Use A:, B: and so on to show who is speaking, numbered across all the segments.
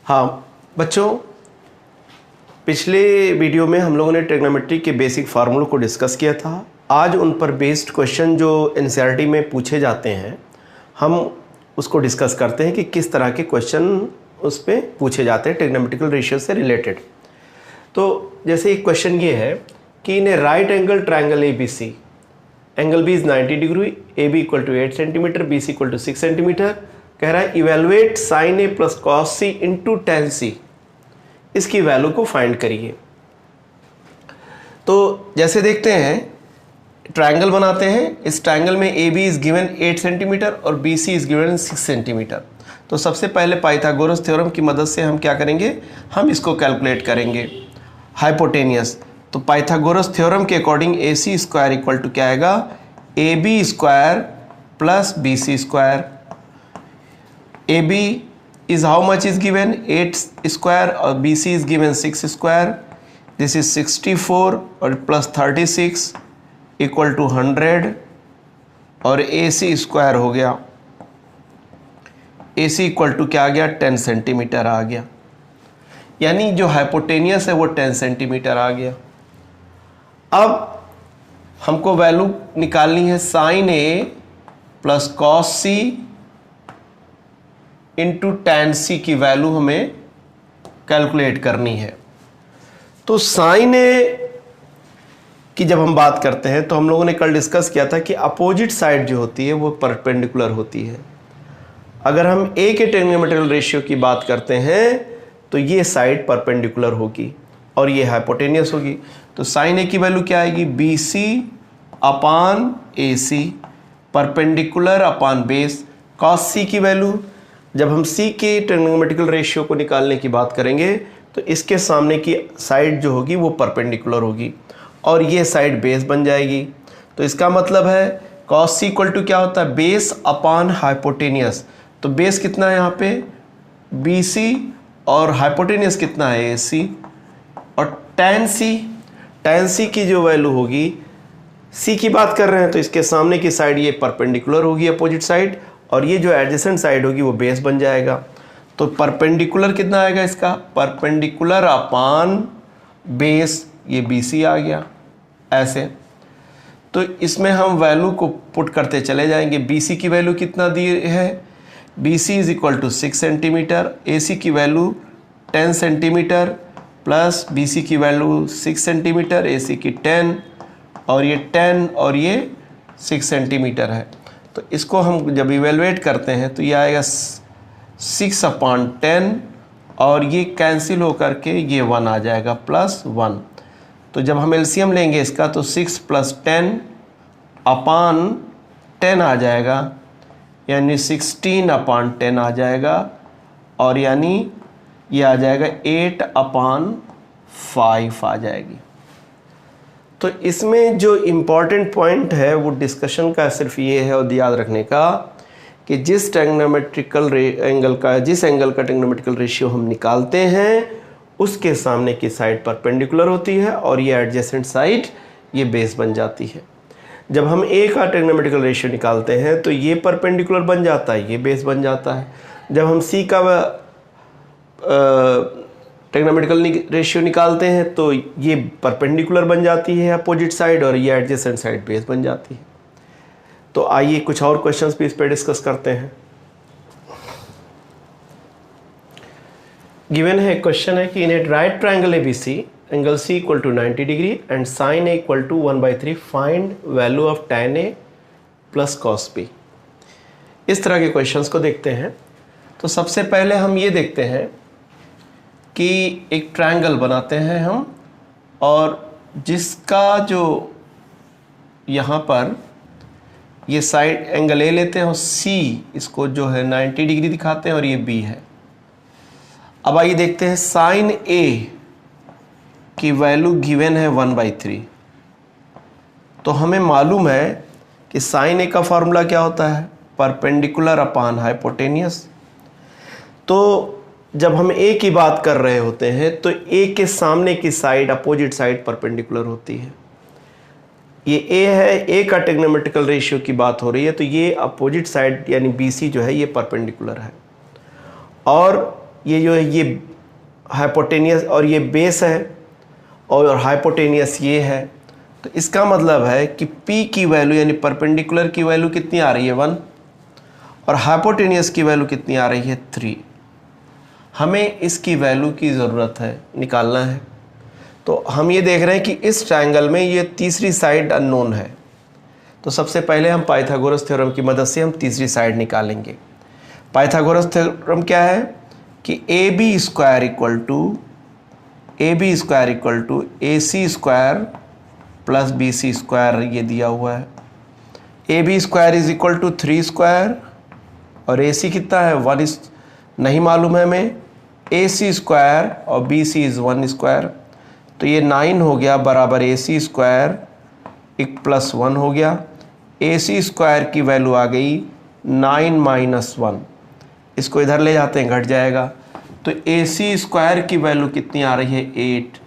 A: हाँ बच्चों, पिछले वीडियो में हम लोगों ने ट्रिग्नोमेट्री के बेसिक फार्मूलों को डिस्कस किया था। आज उन पर बेस्ड क्वेश्चन जो एनसीईआरटी में पूछे जाते हैं हम उसको डिस्कस करते हैं कि किस तरह के क्वेश्चन उस पर पूछे जाते हैं ट्रिग्नोमेट्रिकल रेशियो से रिलेटेड। तो जैसे एक क्वेश्चन ये है कि in a right angle triangle A B C, angle B is 90 degree, A B equal to 8 centimetre, B C equal to 6 centimetre. कह रहा है evaluate sine A plus cos C into tan C, इसकी value को find करिए। तो जैसे देखते हैं ट्रायंगल बनाते हैं, इस ट्रायंगल में A B is given 8 centimetre और B C is given 6 centimetre. तो सबसे पहले पाइथागोरस थ्योरम की मदद से हम क्या करेंगे, हम इसको कैलकुलेट करेंगे हाइपोटेनियस। तो पाइथागोरस थ्योरम के according A C square equal to क्या आएगा, A B square plus B C square. A B is how much is given 8 square और BC is given 6 square. This is 64 और plus 36 equal to 100 और AC square हो गया, AC equal to क्या आ गया 10 centimetre आ गया, यानी जो हाइपोटेनियस है वो 10 सेंटीमीटर आ गया। अब हमको वैल्यू निकालनी है sign A plus cos C into tan सी की वैल्यू हमें कैलकुलेट करनी है। तो साइन ए की जब हम बात करते हैं तो हम लोगों ने कल डिस्कस किया था कि अपोजिट साइड जो होती है वो परपेंडिकुलर होती है। अगर हम ए के ट्रिग्नोमेट्रिकल रेशियो की बात करते हैं तो ये साइड परपेंडिकुलर होगी और ये हाइपोटेनियस होगी। तो साइन ए की वैल्यू क्या आएगी, बी सी अपान ए सी, परपेंडिकुलर अपान बेस। कॉस सी की वैल्यू, जब हम C के ट्रिग्नोमेट्रिकल रेशियो को निकालने की बात करेंगे तो इसके सामने की साइड जो होगी वो परपेंडिकुलर होगी और ये साइड बेस बन जाएगी। तो इसका मतलब है cos C इक्वल टू क्या होता है, बेस अपान हाइपोटेनियस। तो बेस कितना है यहाँ पे BC और हाइपोटेनियस कितना है AC। और tan C की जो वैल्यू होगी, C की बात कर रहे हैं तो इसके सामने की साइड ये परपेंडिकुलर होगी अपोजिट साइड और ये जो एडजेसेंट साइड होगी वो बेस बन जाएगा। तो परपेंडिकुलर कितना आएगा इसका, परपेंडिकुलर अपान बेस, ये BC आ गया ऐसे। तो इसमें हम वैल्यू को पुट करते चले जाएंगे। BC की वैल्यू कितना दी है, BC is equal to 6 centimetre, AC की वैल्यू 10 सेंटीमीटर प्लस BC की वैल्यू 6 सेंटीमीटर, AC की 10 और ये 10 और ये 6 सेंटीमीटर है। तो इसको हम जब इवेलुएट करते हैं तो ये आएगा 6/10 और ये कैंसिल होकर के ये 1 आ जाएगा प्लस 1। तो जब हम एलसीएम लेंगे इसका तो 6 + 10 अपान 10 आ जाएगा, यानी 16/10 आ जाएगा और यानी ये आ जाएगा 8/5 आ जाएगी। तो इसमें जो इम्पॉर्टेंट पॉइंट है वो डिस्कशन का सिर्फ ये है और याद रखने का कि जिस एंगल का ट्रिग्नोमेट्रिकल रेशियो हम निकालते हैं उसके सामने की साइड परपेंडिकुलर होती है और ये एडजेसेंट साइड ये बेस बन जाती है। जब हम ए का ट्रिग्नोमेट्रिकल रेशियो निकालते हैं तो ये परपेंडिकुलर बन जाता है, ये बेस बन जाता है। जब हम सी का ट्रिग्नोमेट्रिकल रेशियो निकालते हैं तो ये परपेंडिकुलर बन जाती है अपोजिट साइड और ये एडजेसेंट साइड बेस बन जाती है। तो आइए कुछ और क्वेश्चंस भी इस पर डिस्कस करते हैं। गिवन है क्वेश्चन है कि in a right triangle ABC, angle C equal to 90 degree and sine A equal to 1/3, find value of tan A plus cos B। इस तरह के क्वेश्चंस को देखते हैं। तो सबसे पहले हम ये देखते हैं कि एक ट्रायंगल बनाते हैं हम और जिसका जो यहाँ पर ये साइड एंगल A लेते हैं और C इसको जो है 90 डिग्री दिखाते हैं और ये B है। अब आइए देखते हैं साइन A की वैल्यू गिवन है 1/3। तो हमें मालूम है कि साइन A का फॉर्मूला क्या होता है, परपेंडिकुलर अपान हाइपोटेनियस। तो जब हम A की बात कर रहे होते हैं तो A के सामने की साइड अपोजिट साइड परपेंडिकुलर होती है। ये A है, A का ट्रिग्नोमेट्रिकल रेशियो की बात हो रही है तो ये अपोजिट साइड यानी BC जो है ये परपेंडिकुलर है। और ये जो है ये हाइपोटेनियस और ये बेस है और हाइपोटेनियस ये है। तो इसका मतलब है कि P की वैल्यू यानी परपेंडिकुलर की वैल्यू कितनी आ रही है 1 और हाइपोटेनियस की वैल्यू कितनी आ रही है 3। हमें इसकी वैल्यू की ज़रूरत है, निकालना है। तो हम ये देख रहे हैं कि इस ट्रायंगल में ये तीसरी साइड अननोन है। तो सबसे पहले हम पाइथागोरस थ्योरम की मदद से हम तीसरी साइड निकालेंगे। पाइथागोरस थ्योरम क्या है कि A B square equal to A C square plus B C square ये दिया हुआ है। A B square is equal to 3 square और ए सी कितना है 1 नहीं मालूम है हमें। ए सी स्क्वायर और बी सी इज़ 1 स्क्वायर, तो ये 9 हो गया बराबर ए सी स्क्वायर एक प्लस 1 हो गया। ए सी स्क्वायर की वैल्यू आ गई 9 माइनस 1, इसको इधर ले जाते हैं घट जाएगा। तो ए सी स्क्वायर की वैल्यू कितनी आ रही है 8।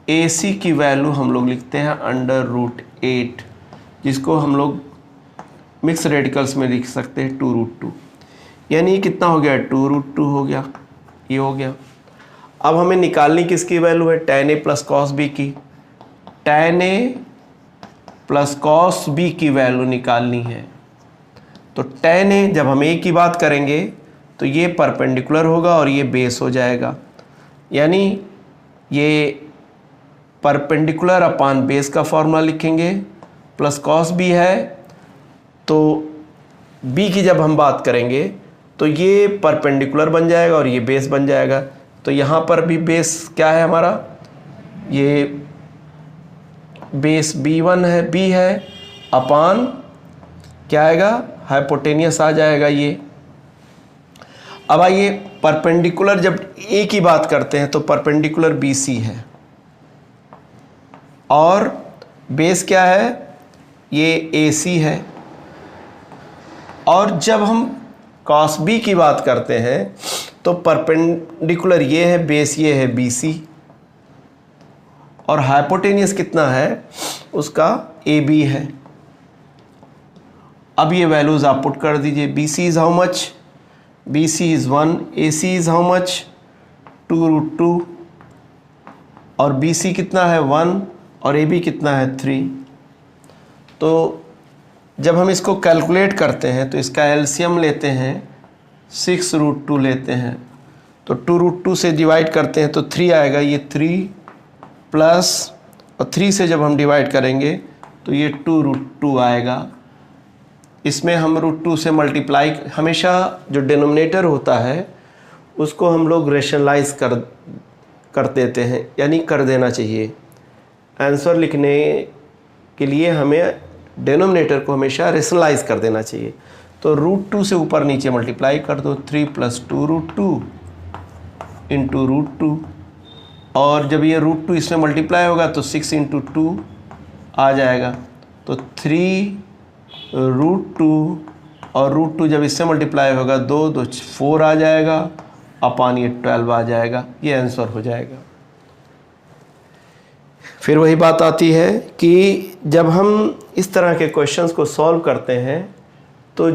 A: ए सी की वैल्यू हम लोग लिखते हैं √8, जिसको हम लोग मिक्स रेडिकल्स में लिख सकते हैं 2√2, यानी कितना हो गया 2√2 हो गया, ये हो गया। अब हमें निकालनी किसकी वैल्यू है tan A plus cos B की। tan A plus cos B की वैल्यू निकालनी है। तो tan A जब हम A की बात करेंगे तो ये परपेंडिकुलर होगा और ये बेस हो जाएगा, यानी ये परपेंडिकुलर अपान बेस का फॉर्मूला लिखेंगे। प्लस कॉस बी है तो b की जब हम बात करेंगे तो ये परपेंडिकुलर बन जाएगा और ये बेस बन जाएगा। तो यहाँ पर भी बेस क्या है हमारा, ये बेस b1 है, b है अपान क्या आएगा हाइपोटेनियस आ जाएगा ये। अब आइए परपेंडिकुलर जब a की बात करते हैं तो परपेंडिकुलर BC है और बेस क्या है ये AC है। और जब हम cos B की बात करते हैं तो परपेंडिकुलर ये है, बेस ये है BC और हाइपोटेनियस कितना है उसका AB है। अब ये वैल्यूज आप पुट कर दीजिए। BC is how much, BC is 1, AC is how much 2√2 और BC कितना है 1 और AB कितना है 3। तो जब हम इसको कैलकुलेट करते हैं तो इसका एलसीएम लेते हैं 6√2 लेते हैं, तो 2√2 से डिवाइड करते हैं तो 3 आएगा, ये 3 प्लस और 3 से जब हम डिवाइड करेंगे तो ये 2√2 आएगा। इसमें हम √2 से मल्टीप्लाई, हमेशा जो डिनोमिनेटर होता है उसको हम लोग रेशनलाइज कर देते हैं, यानी कर देना चाहिए। आंसर लिखने के लिए हमें डिनोमिनेटर को हमेशा रेशनलाइज कर देना चाहिए। तो √2 से ऊपर नीचे मल्टीप्लाई कर दो, 3 + 2√2 इंटू √2 और जब ये √2 इसमें मल्टीप्लाई होगा तो 6 × 2 आ जाएगा। तो 3√2 और √2 जब इससे मल्टीप्लाई होगा 2 2 4 आ जाएगा अपान ये 12 आ जाएगा, ये आंसर हो जाएगा। फिर वही बात आती है कि जब हम इस तरह के क्वेश्चंस को सॉल्व करते हैं तो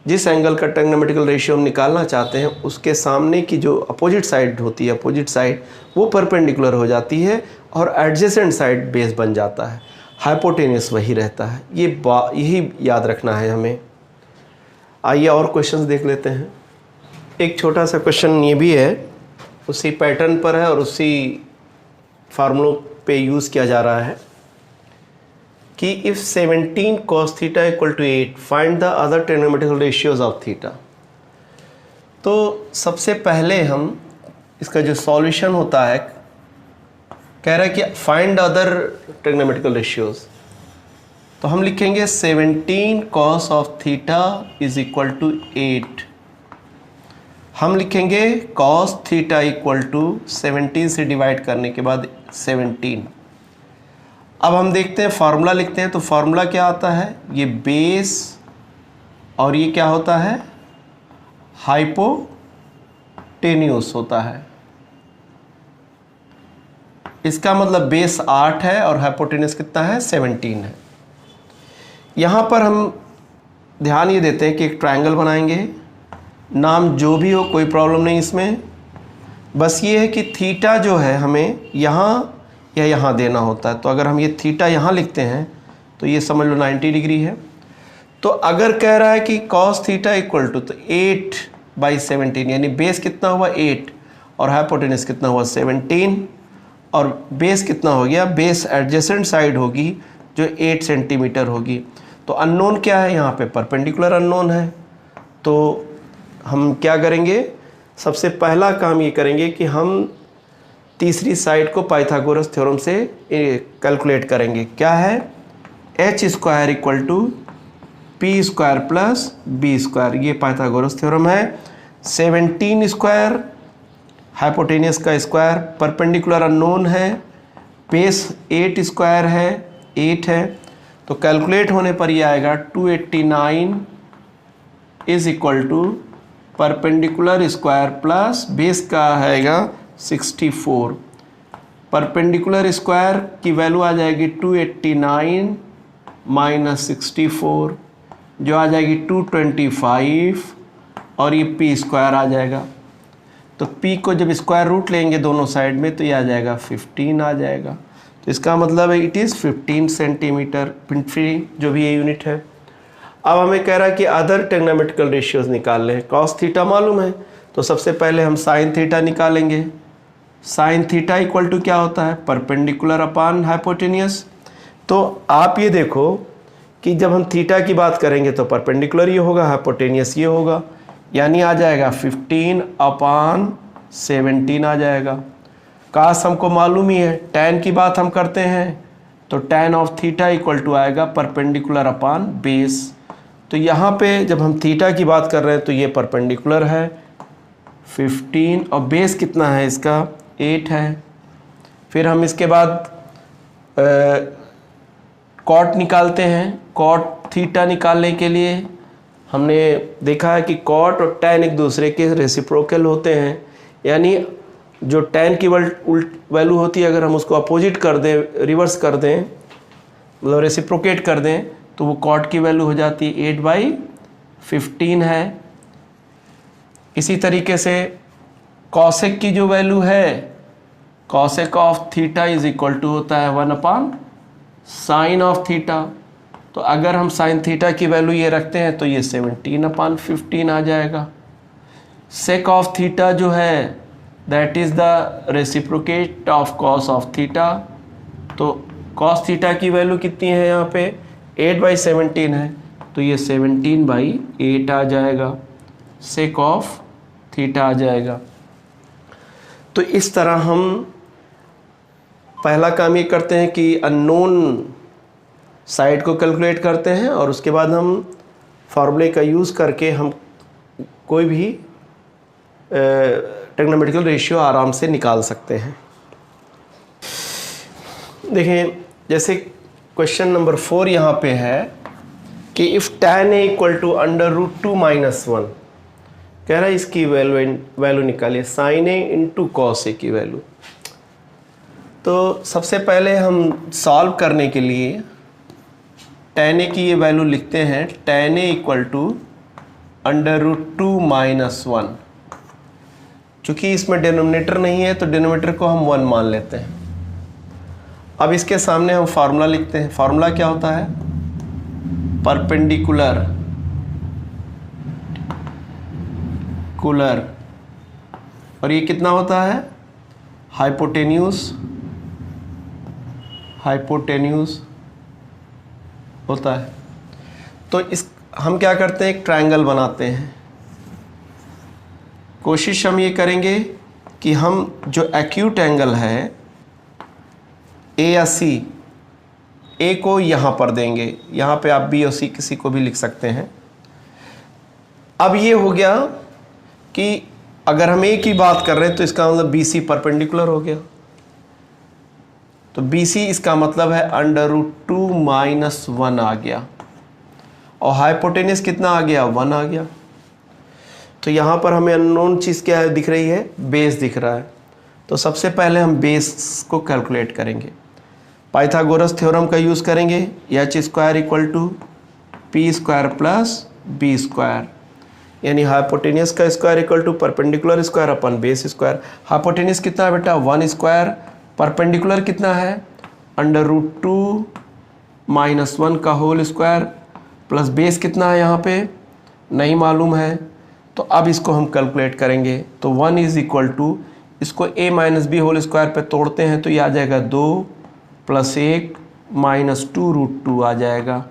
A: जिस एंगल का ट्रिग्नोमेट्रिकल रेशियो हम निकालना चाहते हैं उसके सामने की जो अपोजिट साइड होती है, अपोजिट साइड वो परपेंडिकुलर हो जाती है और एडजेसेंट साइड बेस बन जाता है, हाइपोटेनियस वही रहता है। यही याद रखना है हमें। आइए और क्वेश्चंस देख लेते हैं। एक छोटा सा क्वेश्चन ये भी है, उसी पैटर्न पर है और उसी फार्मूलों पे यूज़ किया जा रहा है कि if 17 cos θ = 8 find the other trigonometrical ratios of theta. तो सबसे पहले हम इसका जो सॉल्यूशन होता है कह रहा है कि फाइंड अदर ट्रिग्नोमेट्रिकल रेशियोज, तो हम लिखेंगे 17 cos θ = 8। हम लिखेंगे cos θ = 17 से डिवाइड करने के बाद 17। अब हम देखते हैं फार्मूला लिखते हैं, तो फार्मूला क्या आता है, ये बेस और ये क्या होता है हाइपोटेन्यूस होता है। इसका मतलब बेस 8 है और हाइपोटेन्यूस कितना है 17 है। यहाँ पर हम ध्यान ये देते हैं कि एक ट्रायंगल बनाएंगे नाम जो भी हो कोई प्रॉब्लम नहीं इसमें, बस ये है कि थीटा जो है हमें यहाँ या यहाँ देना होता है। तो अगर हम ये थीटा यहाँ लिखते हैं तो ये समझ लो 90 डिग्री है। तो अगर कह रहा है कि cos थीटा इक्वल टू, तो 8/17 यानी बेस कितना हुआ 8 और हाइपोटेनस कितना हुआ 17 और बेस कितना हो गया, बेस एडजेसेंट साइड होगी जो 8 सेंटीमीटर होगी। तो अननोन क्या है यहाँ पे, परपेंडिकुलर अननोन है। तो हम क्या करेंगे, सबसे पहला काम ये करेंगे कि हम तीसरी साइड को पाइथागोरस थ्योरम से कैलकुलेट करेंगे। क्या है, h square equal to P square plus B square, ये पाइथागोरस थ्योरम है। 17 स्क्वायर हाइपोटेनियस का स्क्वायर, परपेंडिकुलर अननोन है, बेस 8 स्क्वायर है, 8 है। तो कैलकुलेट होने पर ये आएगा 289 is equal to perpendicular square plus base का आएगा 64। परपेंडिकुलर स्क्वायर की वैल्यू आ जाएगी 289 माइनस 64 जो आ जाएगी 225 और ये पी स्क्वायर आ जाएगा। तो पी को जब स्क्वायर रूट लेंगे दोनों साइड में तो ये आ जाएगा 15 आ जाएगा। तो इसका मतलब है इट इज़ 15 सेंटीमीटर, जो भी ये यूनिट है। अब हमें कह रहा है कि अदर ट्रिग्नोमेट्रिकल रेशियोज निकाल लें। कॉस थीटा मालूम है तो सबसे पहले हम साइन थीटा निकालेंगे। साइन थीटा इक्वल टू क्या होता है, परपेंडिकुलर अपान हाइपोटेनियस। तो आप ये देखो कि जब हम थीटा की बात करेंगे तो परपेंडिकुलर ये होगा, हाइपोटेनियस ये होगा, यानी आ जाएगा 15/17 आ जाएगा। काश हमको मालूम ही है, tan की बात हम करते हैं तो tan of theta equal to आएगा परपेंडिकुलर अपान बेस। तो यहाँ पे जब हम थीटा की बात कर रहे हैं तो ये परपेंडिकुलर है 15 और बेस कितना है इसका 8 है। फिर हम इसके बाद कॉट निकालते हैं। कॉट थीटा निकालने के लिए हमने देखा है कि कॉट और टैन एक दूसरे के रेसिप्रोकल होते हैं, यानी जो टैन की वैल्यू होती है अगर हम उसको अपोजिट कर दें, रिवर्स कर दें, मतलब रेसिप्रोकेट कर दें तो वो कॉट की वैल्यू हो जाती है 8/15 है। इसी तरीके से कॉसेक की जो वैल्यू है, cosec of theta is equal to होता है 1/साइन ऑफ थीटा। तो अगर हम साइन थीटा की वैल्यू ये रखते हैं तो ये 17/15 आ जाएगा। सेक ऑफ थीटा जो है that is the reciprocate of cos of theta. तो कॉस थीटा की वैल्यू कितनी है यहाँ पे 8/17 है तो ये 17/8 आ जाएगा, सेक ऑफ थीटा आ जाएगा। तो इस तरह हम पहला काम ये करते हैं कि अननोन साइड को कैलकुलेट करते हैं और उसके बाद हम फार्मूले का यूज़ करके हम कोई भी ट्रिग्नोमेट्रिकल रेशियो आराम से निकाल सकते हैं। देखें जैसे क्वेश्चन नंबर 4 यहाँ पे है कि if tan a equal to √2 - 1, कह रहा है इसकी वैल्यू निकालिए sin a into cos a की वैल्यू। तो सबसे पहले हम सॉल्व करने के लिए tan a की ये वैल्यू लिखते हैं, tan a इक्वल टू √2 - 1। चूँकि इसमें डिनोमिनेटर नहीं है तो डिनोमिनेटर को हम 1 मान लेते हैं। अब इसके सामने हम फार्मूला लिखते हैं। फार्मूला क्या होता है, परपेंडिकुलर और ये कितना होता है हाइपोटेन्यूस होता है। तो इस हम क्या करते हैं, एक ट्रायंगल बनाते हैं। कोशिश हम ये करेंगे कि हम जो एक्यूट एंगल है ए या सी, ए को यहाँ पर देंगे, यहाँ पे आप बी और सी किसी को भी लिख सकते हैं। अब ये हो गया कि अगर हम ए की बात कर रहे हैं तो इसका मतलब बी सी परपेंडिकुलर हो गया। तो बी सी इसका मतलब है √2 - 1 आ गया और हाइपोटेनस कितना आ गया 1 आ गया। तो यहाँ पर हमें अननोन चीज़ क्या है दिख रही है, बेस दिख रहा है। तो सबसे पहले हम बेस को कैलकुलेट करेंगे, पाइथागोरस थ्योरम का यूज़ करेंगे। h² equal to P square plus B square, यानी हाइपोटेनियस का square equal to perpendicular square upon base square. Hypotenuse कितना है बेटा 1 स्क्वायर, परपेंडिकुलर कितना है √2 - 1 का होल स्क्वायर, प्लस बेस कितना है यहाँ पे नहीं मालूम है। तो अब इसको हम कैलकुलेट करेंगे तो 1 इज इक्वल टू, इसको a - b होल स्क्वायर पे तोड़ते हैं तो ये आ जाएगा 2 + 1 - 2√2 आ जाएगा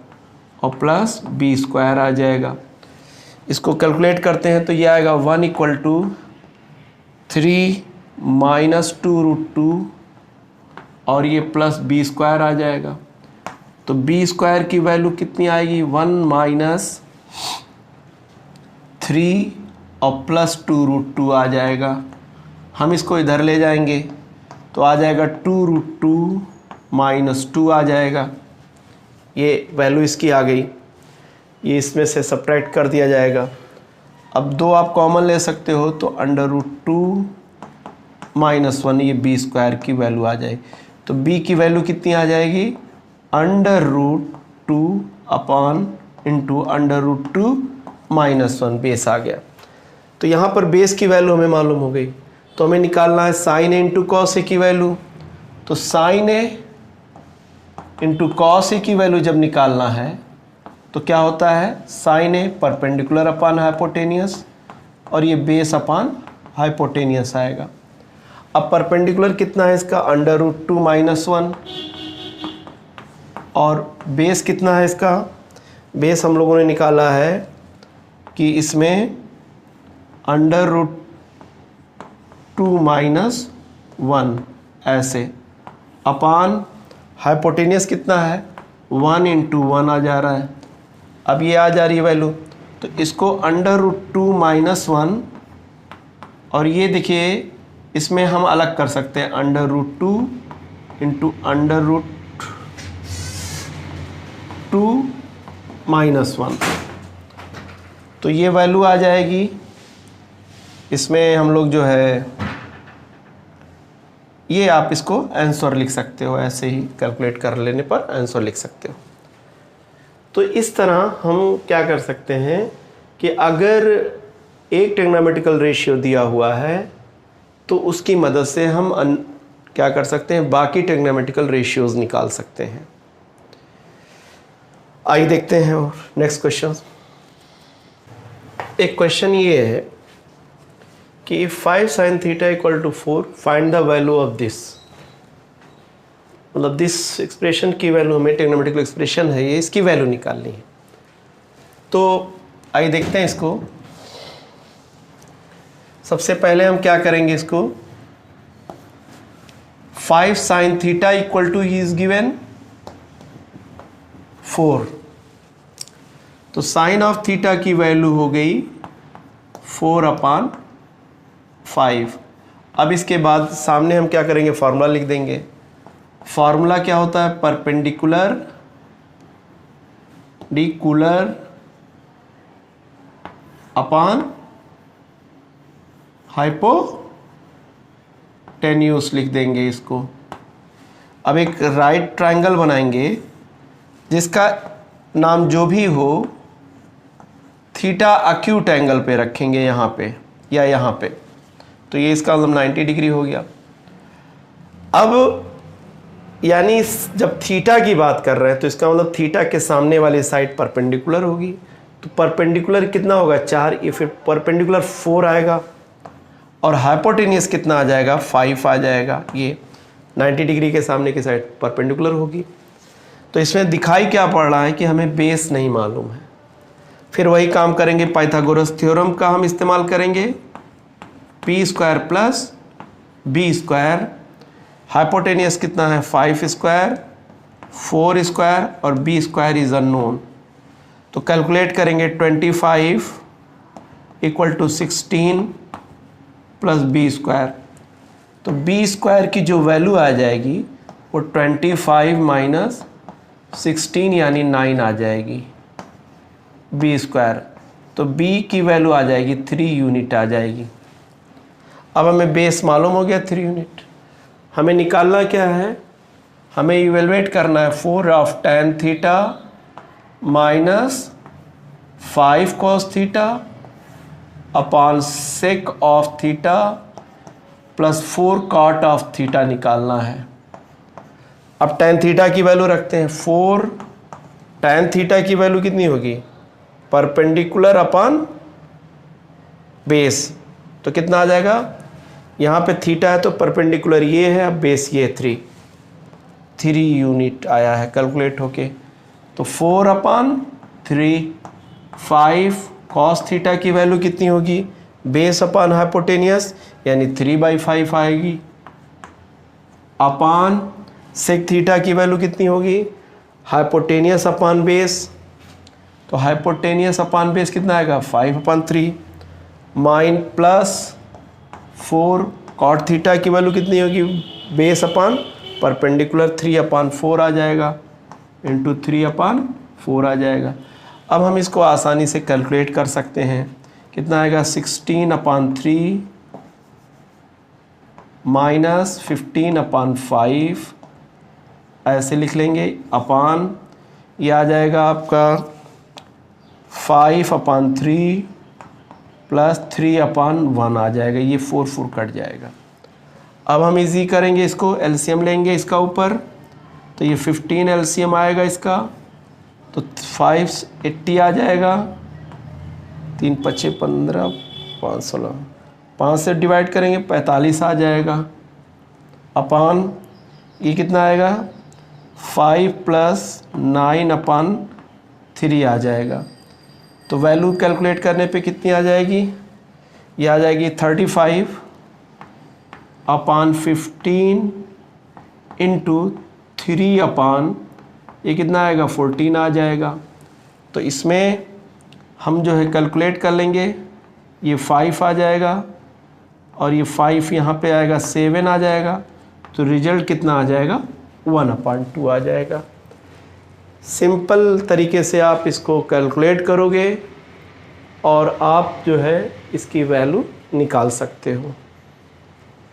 A: और प्लस b स्क्वायर आ जाएगा। इसको कैलकुलेट करते हैं तो ये आएगा 1 इक्वल टू 3 - 2√2 और ये प्लस b स्क्वायर आ जाएगा। तो b स्क्वायर की वैल्यू कितनी आएगी 1 - 3 और प्लस 2√2 आ जाएगा। हम इसको इधर ले जाएंगे तो आ जाएगा 2√2 - 2 आ जाएगा। ये वैल्यू इसकी आ गई, ये इसमें से सब्ट्रैक्ट कर दिया जाएगा। अब 2 आप कॉमन ले सकते हो तो √2 - 1 ये b स्क्वायर की वैल्यू आ जाएगी। तो b की वैल्यू कितनी आ जाएगी √2 अपॉन इंटू √2 - 1 बेस आ गया। तो यहाँ पर बेस की वैल्यू हमें मालूम हो गई। तो हमें निकालना है sign A into cos A की वैल्यू। तो sign A into cos A की वैल्यू जब निकालना है तो क्या होता है साइन ए परपेंडिकुलर अपॉन हाइपोटेनियस और ये बेस अपॉन हाइपोटेनियस आएगा। अब परपेंडिकुलर कितना है इसका √2 - 1 और बेस कितना है इसका, बेस हम लोगों ने निकाला है कि इसमें √2 - 1 ऐसे अपॉन हाइपोटेनियस कितना है 1 × 1 आ जा रहा है। अब ये आ जा रही है वैल्यू तो इसको √2 - 1 और ये देखिए इसमें हम अलग कर सकते हैं √2 × √2 - 1 तो ये वैल्यू आ जाएगी। इसमें हम लोग जो है ये आप इसको आंसर लिख सकते हो, ऐसे ही कैलकुलेट कर लेने पर आंसर लिख सकते हो। तो इस तरह हम क्या कर सकते हैं कि अगर एक ट्रिग्नोमेट्रिकल रेशियो दिया हुआ है तो उसकी मदद से हम क्या कर सकते हैं बाकी ट्रिग्नोमेट्रिकल रेशियोज निकाल सकते हैं। आइए देखते हैं और नेक्स्ट क्वेश्चन। एक क्वेश्चन ये है कि 5 sin θ = 4 find the value of this, मतलब दिस एक्सप्रेशन की वैल्यू हमें ट्रिग्नोमेट्रिकल एक्सप्रेशन है ये, इसकी वैल्यू निकालनी है। तो आइए देखते हैं इसको। सबसे पहले हम क्या करेंगे इसको 5 sin θ = ही इज गिवन 4 तो साइन ऑफ थीटा की वैल्यू हो गई 4/5। अब इसके बाद सामने हम क्या करेंगे फार्मूला लिख देंगे। फार्मूला क्या होता है परपेंडिकुलर डिकुलर अपॉन हाइपोटेन्यूस लिख देंगे इसको। अब एक राइट ट्रायंगल बनाएंगे जिसका नाम जो भी हो थीटा एक्यूट एंगल पे रखेंगे यहाँ पे या यहाँ पे, तो ये इसका मतलब 90 डिग्री हो गया। अब यानी जब थीटा की बात कर रहे हैं तो इसका मतलब थीटा के सामने वाली साइड परपेंडिकुलर होगी। तो परपेंडिकुलर कितना होगा 4, ये फिर परपेंडिकुलर 4 आएगा और हाइपोटेनियस कितना आ जाएगा 5 आ जाएगा। ये 90 डिग्री के सामने की साइड परपेंडिकुलर होगी। तो इसमें दिखाई क्या पड़ रहा है कि हमें बेस नहीं मालूम है। फिर वही काम करेंगे पाइथागोरस थ्योरम का हम इस्तेमाल करेंगे p² + b²। हाइपोटेनियस कितना है 5², 4² और b² इज अननोन। तो कैलकुलेट करेंगे 25 = 16 + b²। तो b² की जो वैल्यू आ जाएगी वो 25 - 16 यानी 9 आ जाएगी b²। तो b की वैल्यू आ जाएगी 3 यूनिट आ जाएगी। अब हमें बेस मालूम हो गया 3 यूनिट। हमें निकालना क्या है, हमें इवेलुएट करना है 4tan θ - 5 cos θ upon sec of theta plus 4 cot of theta निकालना है। अब टेन थीटा की वैल्यू रखते हैं 4, टेन थीटा की वैल्यू कितनी होगी, परपेंडिकुलर अपॉन बेस, तो कितना आ जाएगा, यहाँ पे थीटा है तो परपेंडिकुलर ये है, अब बेस ये 3 यूनिट आया है कैलकुलेट होके। तो 4/3 5 कॉस थीटा की वैल्यू कितनी होगी, बेस अपॉन हाइपोटेनियस यानी 3/5 आएगी, अपॉन सेक थीटा की वैल्यू कितनी होगी, हाइपोटेनियस अपॉन बेस, तो हाइपोटेनियस अपॉन बेस कितना आएगा 5/3 माइन प्लस 4 कॉट थीटा की वैल्यू कितनी होगी, बेस अपॉन परपेंडिकुलर 3/4 आ जाएगा, इंटू 3/4 आ जाएगा। अब हम इसको आसानी से कैलकुलेट कर सकते हैं, कितना आएगा 16/3 माइनस 15/5 ऐसे लिख लेंगे, अपॉन ये आ जाएगा आपका 5/3 प्लस 3/1 आ जाएगा, ये 4 कट जाएगा। अब हम इजी करेंगे, इसको एलसीएम लेंगे इसका ऊपर, तो ये 15 एलसीएम आएगा इसका, तो 580 आ जाएगा, 3 × 5 = 15, 5 × 16, 5 से डिवाइड करेंगे 45 आ जाएगा, अपॉन ये कितना आएगा 5 + 9/3 आ जाएगा। तो वैल्यू कैलकुलेट करने पे कितनी आ जाएगी, ये आ जाएगी 35/15 इंटू 3/, ये कितना आएगा 14 आ जाएगा। तो इसमें हम जो है कैलकुलेट कर लेंगे, ये 5 आ जाएगा और ये 5 यहाँ पे आएगा 7 आ जाएगा, तो रिजल्ट कितना आ जाएगा 1/2 आ जाएगा। सिंपल तरीके से आप इसको कैलकुलेट करोगे और आप जो है इसकी वैल्यू निकाल सकते हो।